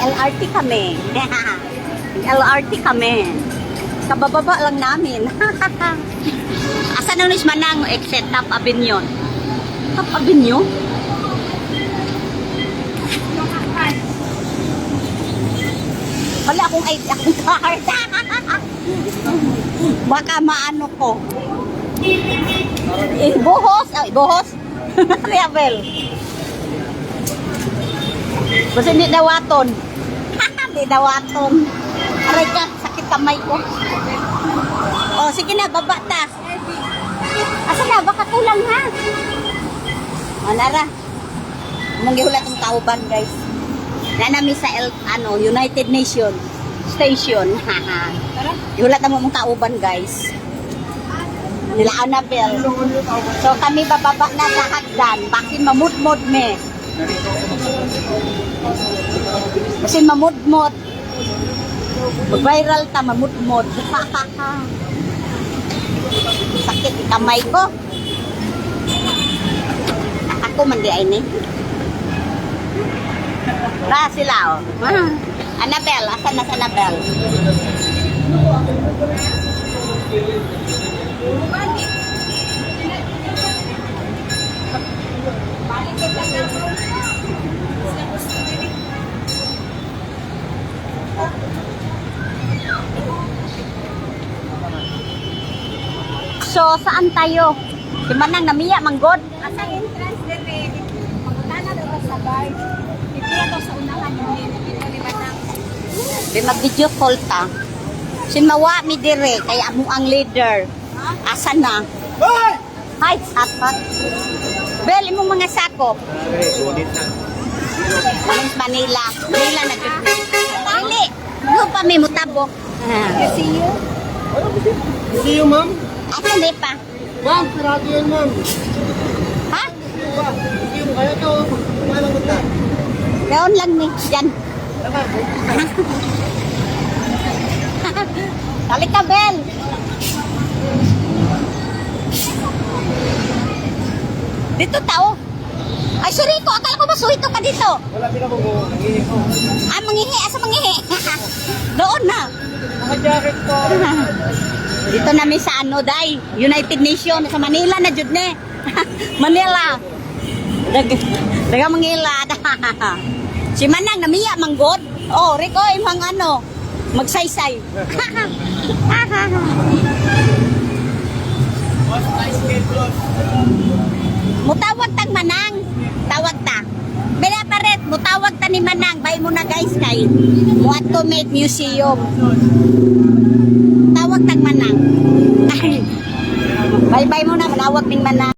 LRT kami. LRT kami. Kabababa lang namin. Asan na manang exit Top Avenue? Top Avenue? Wala akong card. Baka maano ko. Ibuhos. Ibuhos. Riabel. Basta hindi dawaton. Hindi dawaton. Aray ka, sakit kamay ko. Oh, sige na, baba ta. Asa na, baka kulang ha. O, nara. Manggihulat ang kauban, guys. Nanami sa United Nations Station. Ihulat na mo mong kauban, guys. Nila Annabelle. So, kami bababa na sa hagdan. Bakin mamudmod me. Basin mamudmod. Mag-viral ta, mamudmod. Sakit kamay ko. Ako man di ay ni. Ra sila oh. Annabelle, asan na si Annabelle? So, saan tayo? Si Manang namiya, manggod? Asa entrance dire. Pagunta na daw sa bar. Pipila daw sa unahan yun. Pipila ni Manang. Di mag-video call ta. Sinmawa mi dire, kaya mo ang leader. Asan na? Hoy! Hi, sapat. Bel, imong mga sakop. Manis Manila. Manila na gud. Dili. Ano pa may mutabok? Kasi yun. See you, ma'am. Asan di pa? Ma'am, sarado yan, ma'am. Ha? See you, kaya to. Kumalang ko ta. Doon lang ni. Diyan. Kali ka, Bel. Dito tao. Ay, sorry ko. Akala ko masuhito ka dito. Wala din ako nangihingi ko. Ah, mangihi. Asa mangihi? Doon na. Naka-jacket ko. Dito namin sa Day, United Nations sa Manila na jud ne. Manila. Daga Manila. Si Manang namiya manggod. Oh, Rico imong magsaysay. Mutawag tang Manang. Tawag ta. Bila paret, mutawag ta ni Manang. Bay mo na guys kay Muat to make museum. Tawag tang Manang. Bye-bye muna, manawag ning Manang.